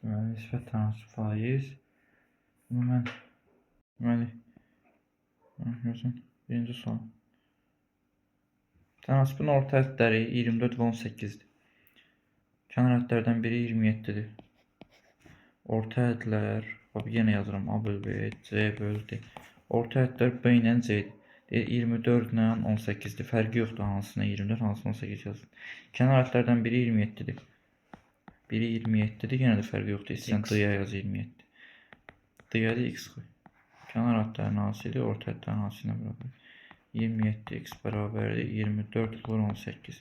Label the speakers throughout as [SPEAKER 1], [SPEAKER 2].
[SPEAKER 1] Deməli, nisbət tənasüb faiz. Bunu mən deməli görürsən, birinci sual. Tənasübün orta hədləri 24 və 18-dir. Kənar hədlərdən biri 27-dir. Orta hədlər, yenə yazıram, A bölü B, C bölü D. Orta hədlər B ilə C-dir. 24 ilə 18-dir. Fərqi yoxdur hansına 24, hansına 18 yazın. Kənar hədlərdən biri 27-dir. Biri 27-dir, yenə də fərqi yoxdur. İstəyən D-yə yaz 27. D-yə də X qoy. Kənar hədlərin hasidir, orta hədlərin hasilinə bərabər. 27x bərabərdir 24 vur 18.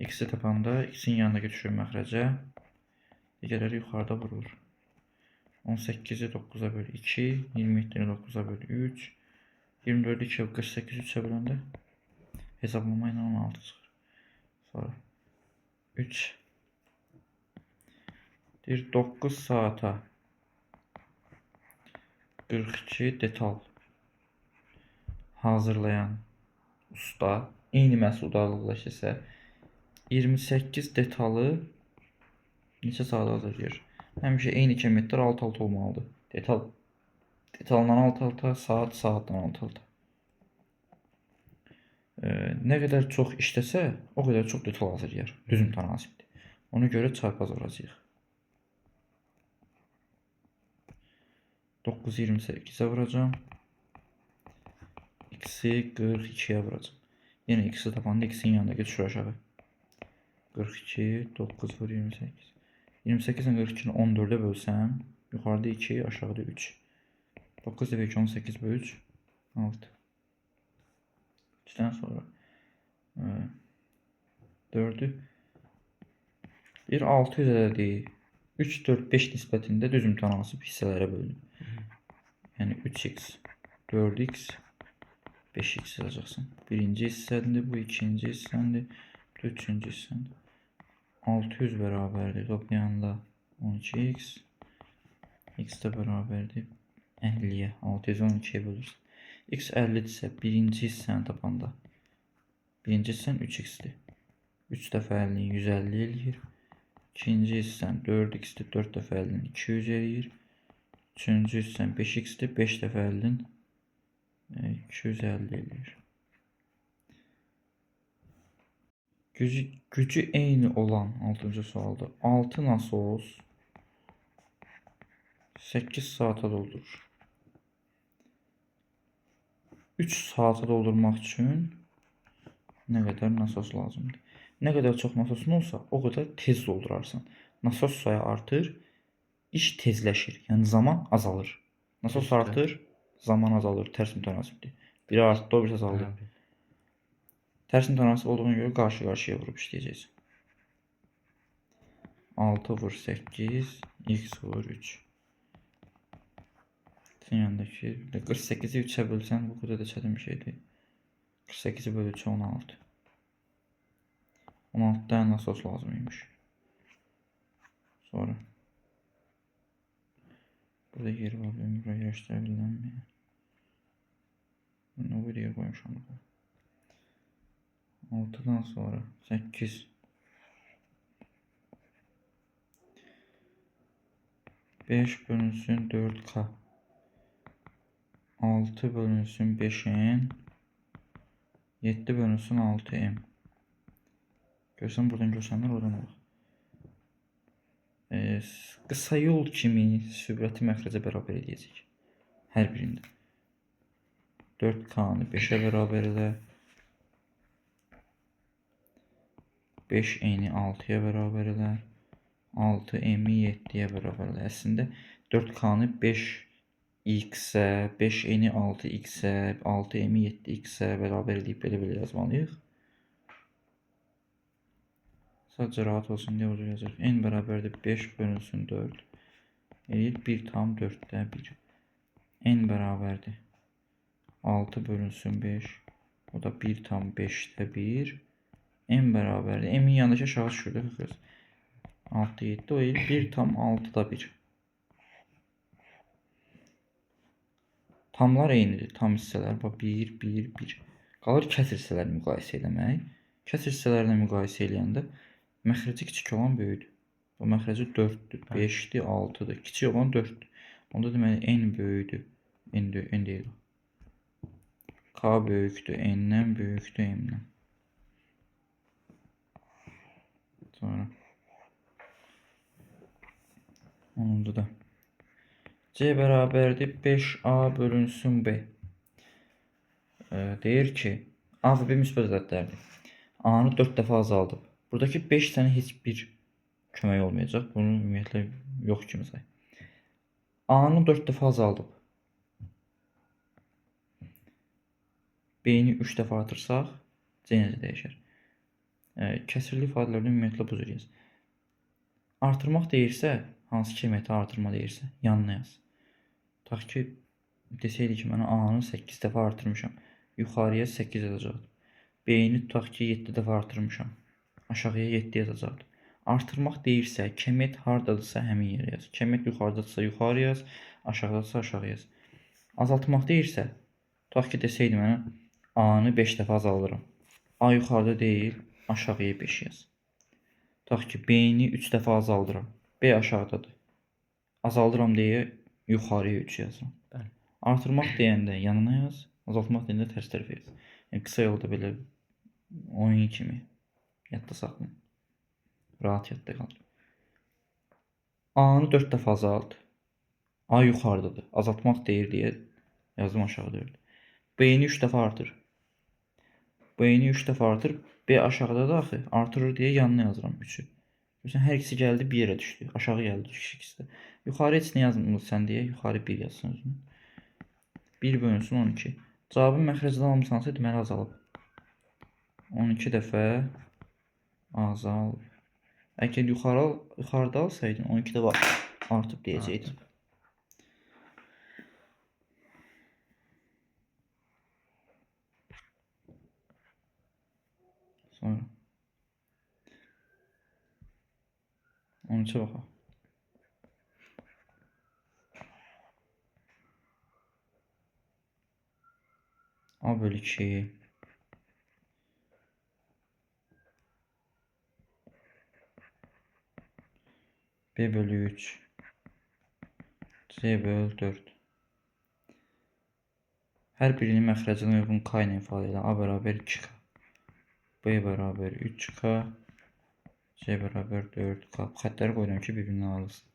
[SPEAKER 1] X-i tapanda X-in yanına götürür məxrəcə. Digərləri yuxarıda vurulur. 18-i 9-a böl 2, 27-ni 9-a böl 3, 24-ü 2, 48-i 3-ə böləndə hesablama ilə 16 çıxır. Sonra 3 deyir 9 saata 42 detal hazırlayan usta eyni məhsuldarlıqla işləsə 28 detalı neçə saat hazırlayır? Həmişə eyni kilometr alt-alta olmalıdır. Detaldan alt-alta, saatdan alt-alta. Nə qədər çox işləsə, o qədər çox detal hazırlayır. Düzüm tənasibdir. Ona görə çarpaz olacaq. 9-u 28-ə vuracam. X-i 42-yə vuracam. Yenə X-i tapanda X-in yanında götürür aşağı. 42, 9 vur 28. 28 ilə 42-ni 14-ə bölsəm, yuxarıda 2, aşağıda 3. 9 dəfə 2, 18 böl 3, 6. 2-dən sonra 4-ü bir 600 ədədi 3, 4, 5 nisbətində düzüm tənasib hissələrə bölünür. Yəni 3x, 4x, 5x yazacaqsın. Birinci hissəndir, bu ikinci hissəndir, bu üçüncü hissəndir. 600 bərabərdir, toplayanda 12x, x də bərabərdir 50-yə, 612-yə bölürsən. X 50-dirsə, birinci hissəni tapanda, birinci hissən 3x-dir. 3 dəfə 50-ni 150 eləyir. İkinci hissən 4x-dir, 4 dəfə 50-ni 200 eləyir. Üçüncü hissən 5x-dir, 5 dəfə 50-ni 250 eləyir. Gücü eyni olan 6-cı sualda 6 nasos 8 saata doldurur. 3 saata doldurmaq üçün nə qədər nasos lazımdır? Nə qədər çox nasosun olsa, o qədər tez doldurarsan. Nasos sayı artır, iş tezləşir. Yəni zaman azalır. Nasos artır, zaman azalır. Tərs mütənasibdir. Biri artdı, o birisi azaldı. Tərs mütənasib olduğuna görə qarşı-qarşıya vurub işləyəcəksən. 6 vur 8, x vur 3. Yanındakı 48-i 3-ə bölsən, bu qədər də çətin bir şeydir. 48-i bölü 3-ə 16. 16 dənə nasos lazımıymış. Sonra burada yer var, buraya göstərə bilənməyəm. Bunu buraya qoymuşam. 6-dan sonra 8 5 bölünsün 4k 6 bölünsün 5n 7 bölünsün 6m. Görsən buradan görsənlər oradan olur. Qısa yol kimi sürəti məxrəcə bərabər edəcək. Hər birində. 4k-nı 5-ə bərabər elə. 5n-i 6-ya bərabər elə. 6m-i 7-yə bərabər elə. Əslində 4k-nı 5x-ə, 5n-i 6x-ə, 6m-i 7x-ə bərabər edib belə yazmalıyıq. Sadəcə rahat olsun deyə uzun yazırıq. N bərabərdir 5 bölünsün 4. Eləyir 1 tam 4-də 1. N bərabərdir 6 bölünsün 5. O da 1 tam 5-də 1. N bərabərdir. M'in yanındakı aşağı düşürdü. 6, 7 o eləyir 1 tam 6-da 1. Tamlar eynidir. Tam hissələr. 1, 1, 1. Qalır kəsr hissələrini müqayisə eləmək. Kəsr hissələrini müqayisə eləyəndə məxrəci kiçik olan böyüdür. Bu məxrəci 4'dür, 5'dir, 6'dır. Kiçik olan 4'dür. Onda deməli n böyükdür. N deyil. K böyükdür, n'dən böyükdür m'dən. Sonra 10'da da C bərabərdir 5A bölünsün B. Deyir ki, A və B müsbət ədədlərdir. A-nı 4 dəfə azaldıb. Buradakı 5 sənə heç bir kömək olmayacaq. Bunu ümumiyyətlə yox kimi say. A-nı 4 dəfə azaldıb. B-ni 3 dəfə artırsaq, C necə dəyişər? Kəsrli ifadələrdə ümumiyyətlə bu cür yaz. Artırmaq deyirsə, hansı keymiyyəti artırma deyirsə, yanına yaz. Tutaq ki, desəydi ki, mənə A-nı 8 dəfə artırmışam. Yuxarıya 8 yazacaqdır. B-ni tutaq ki, 7 dəfə artırmışam. Aşağıya 7 yazacaqdır. Artırmaq deyirsə, keymiyyət haradadırsa həmin yerə yaz. Keymiyyət yuxarıdadırsa yuxarı yaz, aşağıdadırsa aşağı yaz. Azaltmaq deyirsə, tutaq ki, desəydi mənə A-nı 5 dəfə azaldıram. A yuxarıda deyil, aşağıya 5 yaz. Tutaq ki, B-ni 3 dəfə azaldıram. B aşağıdadır. Azaldıram deyə yuxarıya 3 yazıram. Artırmaq deyəndə yanına yaz, azaltmaq deyəndə tərs tərəfə yaz. Yəni qısa yolda belə oyun kimi yadda saxlayın. Rahat yadda qalır. A-nı 4 dəfə azalt. A yuxarıdadır. Azaltmaq deyir deyə yazdım aşağı 4. B-ni 3 dəfə artır. B-ni 3 dəfə artır. B aşağıdadır axı. Artırır deyə yanına yazıram 3'ü. Görürsən, hər ikisi gəldi bir yerə düşdü. Aşağı gəldi ikisi də. Yuxarı heç nə yazmırsan deyə yuxarı 1 yazsın özünü. 1 bölünsün 12. Cavabı məxrəcdən almışsansa deməli azalıb. 12 dəfə azalıb. Əgər yuxarıda alsaydın 12 dəfə artıb deyəcəkdim. Sonra 13'e baxaq. A bölü 2. B bölü 3. C bölü 4. Hər birinin məxrəcinə uyğun K ilə ifadə edən A bərabər 2K. B bərabər 3K. C bərabər 4K. Bu xətləri qoyuram ki, bir-birini alırsın.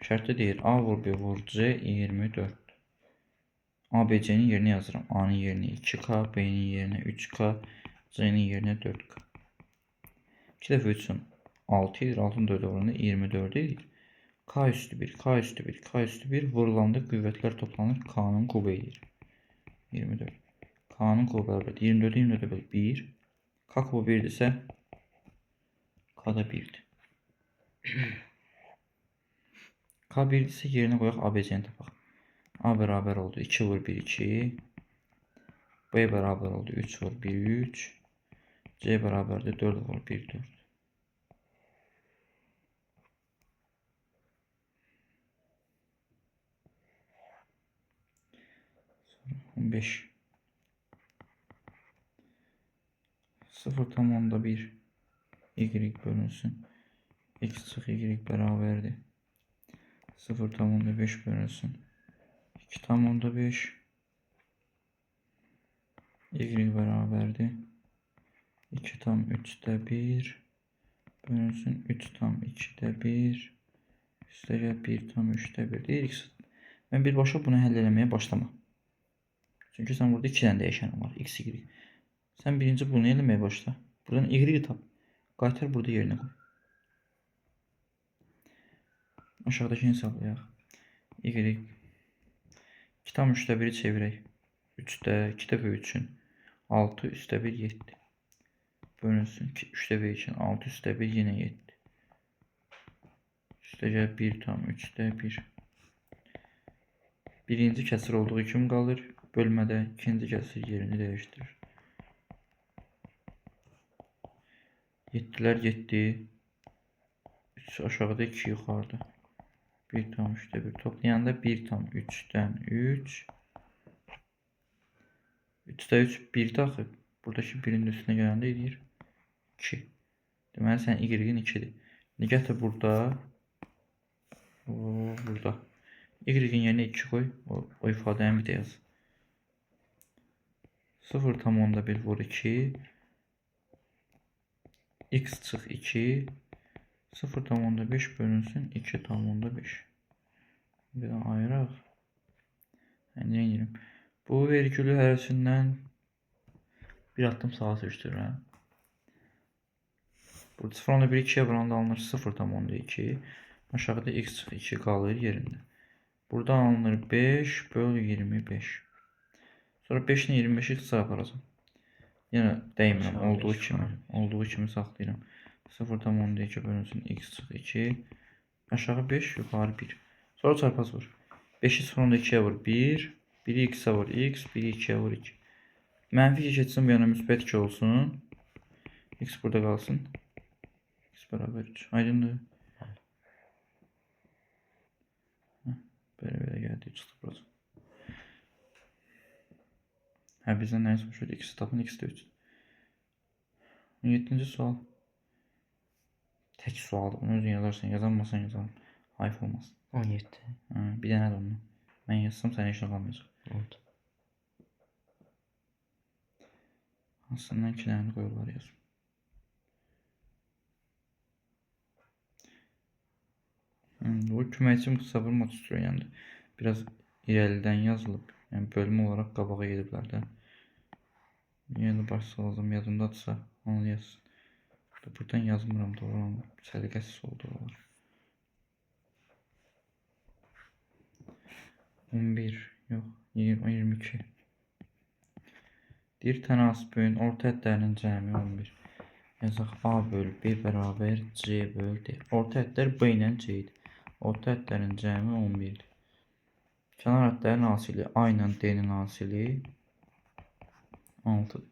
[SPEAKER 1] Şərtdə deyir, A vur B vur C 24. A, B, C'nin yerinə yazıram. A-nın yerinə 2K, B-nin yerinə 3K, C-nin yerinə 4K. 2 dəfə 3'ün 6 edir, 6'ın 4 oranı 24 edir. K üstü 1, K üstü 1, K üstü 1 vurulanda qüvvətlər toplanır, K'nın kubu edir. 24. K'nın kubu bərabər 24, 24 bölü 1. K kubu 1'dirsə, K da 1'dir. K 1'dirsə yerinə qoyaq A, B, C'ni tapaq. A beraber oldu 2 vur 1 2. B beraber oldu 3 vur 1 3. C beraber de 4 vur 1 4. Sonra 15. 0,1 y bölünsün. X çıx y beraberdir. 0,5 bölünsün. 2,5 y beraberdir. 2 tam 3'te 1 bölünsün 3 tam 2'de 1 üstəgəl 1 tam 3'te 1 deyirik. Ben birbaşa bunu həll eləməyə başlama. Çünki sən burada 2 dənə dəyişən var. X, y. Sən birinci bunu eləməyə başla. Buradan y tap. Qaytar burada yerinə qoy. Aşağıdakini hesablayaq. Y 2 tam 3'te 1'i çevirək. 3'te 2 dəfə 3'ün 6 üstə 1 7. Bölünsün 3'te 1 için 6 üstə 1 yine 7. Üstəgəl 1 tam 3'te 1. Birinci kəsir olduğu kimi qalır. Bölmədə ikinci kəsir yerini dəyişdirir. 7'lər 7. 3 aşağıda 2 yuxarıda. 1 tam 3'te 1 toplayanda 1 tam 3'ten 3. 3'te 3 1 daxil. Buradakı 1'in üstüne gələndə edir 2. Deməli sən y-in 2'dir. Gətir burada. Burada. Y-in yerine 2 koy. O ifadəni bir də yaz. 0,1 vur 2. X çıx 2. 0,5 bölünsün 2,5. Bir də ayıraq. Nə edirəm? Bu vergülü hərəsindən bir addım sağa seçdirirəm. Burada 0,1 2'ye vuranda alınır 0,2. Aşağıda x çıx 2 qalır yerində. Burada alınır 5 bölü 25. Sonra 5 ilə 25'i ixtisara aparacam. Yenə dəymirəm, olduğu kimi saxlayıram. 0,2 bölünsün x çıx 2. Aşağı 5, yukarı 1. Sonra çarpaz vur. 5'i 0,2'ye vur 1. 1'i x'e vur x, 1'i 2'ye vur 2. Mənfi 2 keçsin bu yana müsbət 2 olsun. X burada qalsın. X beraber 3. Aydındır. Böyle geldi. Çıxdı burası. Bizden nə soruşur? X tapın, X de 3. 17. sual. Tek sual. Onu özün yazarsan, yazamazsan yazalım. Ayıp olmaz.
[SPEAKER 2] 17.
[SPEAKER 1] Bir dənə də ondan. Mən yazsam sənə işin qalmayacaq.
[SPEAKER 2] Oldu.
[SPEAKER 1] Hansından 2 dənə qoyurlar yazım. Bu köməkçi müxtəsəvvür mat tutuyor yani. Biraz irəlidən yazılıb. Yəni bölüm olaraq qabağa gediblər də. Yeni başsa lazım yadımdadırsa onu yazsın. Buradan yazmıram doğru ama səliqəsiz oldu oralar. 11 yox 22. Bir tənasübün orta hədlərinin cəmi 11. Yazaq A bölü B bərabər C bölü D. Orta hədlər B ilə C idi. Orta hədlərin cəmi 11'dir. Kənar hədlərin hasili A ilə D-nin hasili 6'dır.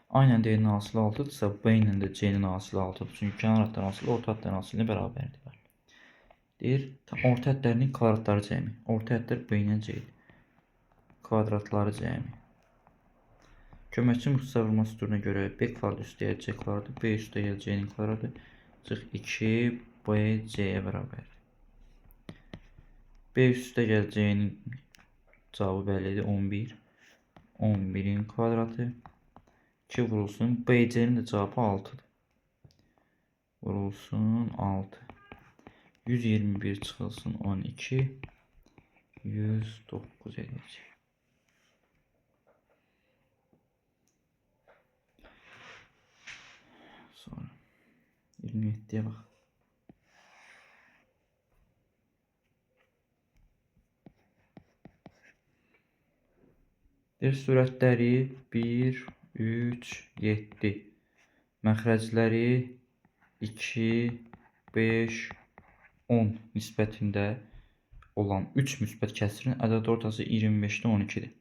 [SPEAKER 1] A ilə D-nin hasili 6'dırsa B ilə də C-nin hasili 6'dır. Çünki kənar hədlərin hasili orta hədlərin hasilinə bərabərdir. Deyir, orta hədlərinin kvadratları cəmi. Orta hədlər B ilə C-dir. Kvadratları cəmi. Köməkçi müxtəsəvvür mat tuturuna görə B kvadrat üstəyə C kvadratı, B üstəyə C-nin kvadratı çıx 2 B C-yə bərabərdir. B üstə gəl C-nin cavabı bəllidir 11. 11'in kvadratı 2 vurulsun. BC'nin de cevabı 6'dır. Vurulsun 6. 121 çıxılsın 12. 109 edəcək. Sonra 27'ye bax. Sürətləri 1, 3, 7. Məxrəcləri 2, 5, 10 nisbətində olan 3 müsbət kəsirin ədəd ortası 25'də 12'dir.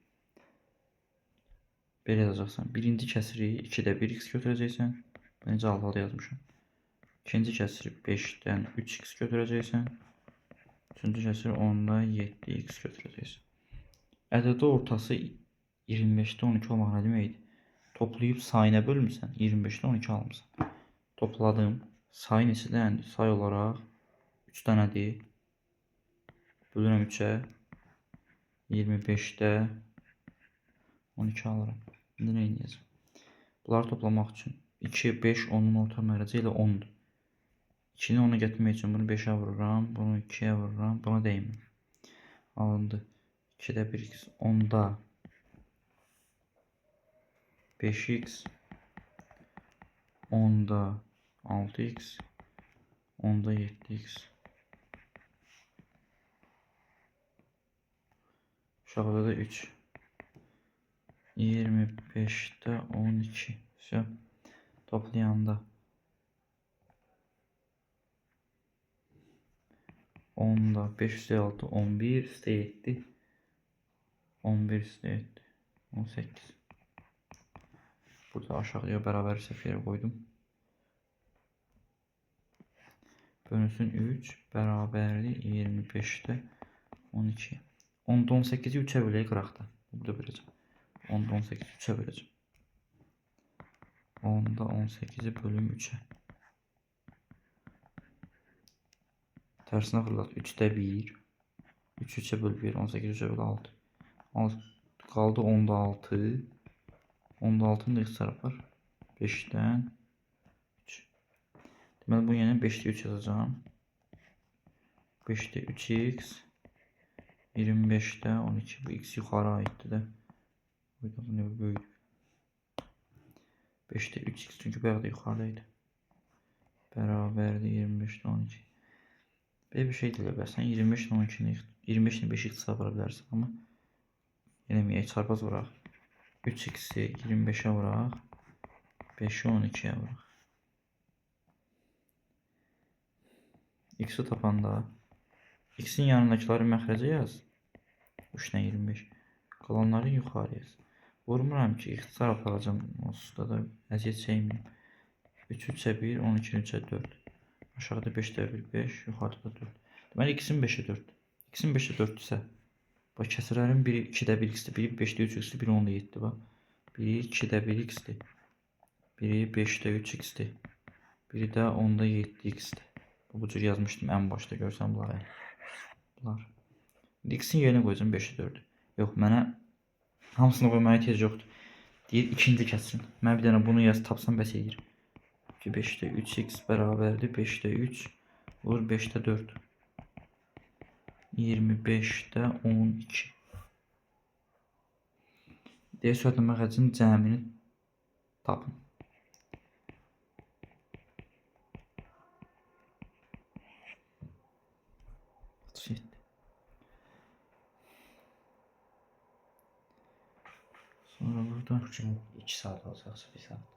[SPEAKER 1] Belə yazacaqsan. Birinci kəsiri 2'də 1x götürəcəksən. Bence alt-alta yazmışam. İkinci kəsiri 5'dən 3x götürəcəksən. Üçüncü kəsiri 10'da 7x götürəcəksən. Ədəd ortası 25'də 12 olmaq nə deməkdir? Toplayıb sayına bölmüsən, 25'də 12 almışsan. Topladım. Sayı neçədəndir? Say olaraq 3 dənədir. Bölürəm 3'ə. 25'də 12 alıram. İndi nə edəcəm? Bunları toplamaq üçün 2, 5, 10'un orta mərəci ilə 10'dur. 2'ni 10'a gətirmək üçün bunu 5'ə vururam, bunu 2'yə vururam, buna deyim. Alındı. 2'də 1x, 10'da 5x, 10'da 6x, 10'da 7x. Aşağıda da 3. 25'te 12. Все. Toplayanda 10'da 5 üstə 6, 11 üstə 7. 11 üstə 7. 18. Burada aşağıya beraber səfiyyə koydum. Bölünsün 3 bərabərli 25'te 12. 10'da 18'i 3'ə bölək qıraqda. Burada böləcəm. 10'da 18'i 3'ə böləcəm. 10'da 18'i bölüm 3'ə. Tersine fırlat. 3'te 1. 3 3'e böl 1. 18 3'e böl 6. Kaldı 10'da 6. 10'da 6'nın da x var. 5'ten 3. Deməli bu yenə 5'te 3 yazacağım. 5'te 3x. 25'te 12. Bu x yukarı aittir de. Burada bu ne böyük. 5'te 3x çünkü bayağı da yukarıdaydı. Beraberdi 25'te 12. Böyle bir şey de versen 25'te 12'ni 25'te 5 x çarpar bilərsən ama eləməyək, çarpaz vuraq. 3x'i 25'e vuraq. 5'i 12'ye vuraq. X'i tapanda x'in yanındakileri məxrəcə yaz. 3'dən 25. Qalanları yuxarı yaz. Vurmuram ki, ixtisar aparacağım. Onsuzda da əziyyət çəkməyim. 3 3'e 1, 12 3'e 4. Aşağıda 5'te 1, 5, yuxarıda 4. Deməli x'in 5'e 4. X'in 5'e 4 ise bak kəsirlərin biri 2'də 1 x'dir, biri 5'də 3 x'dir, biri 10'da 7'dir bak. Biri 2'də 1 x'dir. Biri 5'də 3 x'dir. Biri də 10'da 7 x'dir. Bu cür yazmışdım en başta, görsən bunları. Bunlar. X'in yerinə qoyacağım 5'e 4'ü. Yox, mənə hamısını qoymaya ehtiyac yoxdur. Deyir ikinci kəsrin. Mən bir dənə bunu yaz, tapsam bəs edir. 5'te 3x beraberdi. 5'te 3 vur 5'te 4. 25'te 12. D sürətli məxrəcin cəmini tapın. Sonra burada
[SPEAKER 2] 2 saat olacaqsa 1 saat.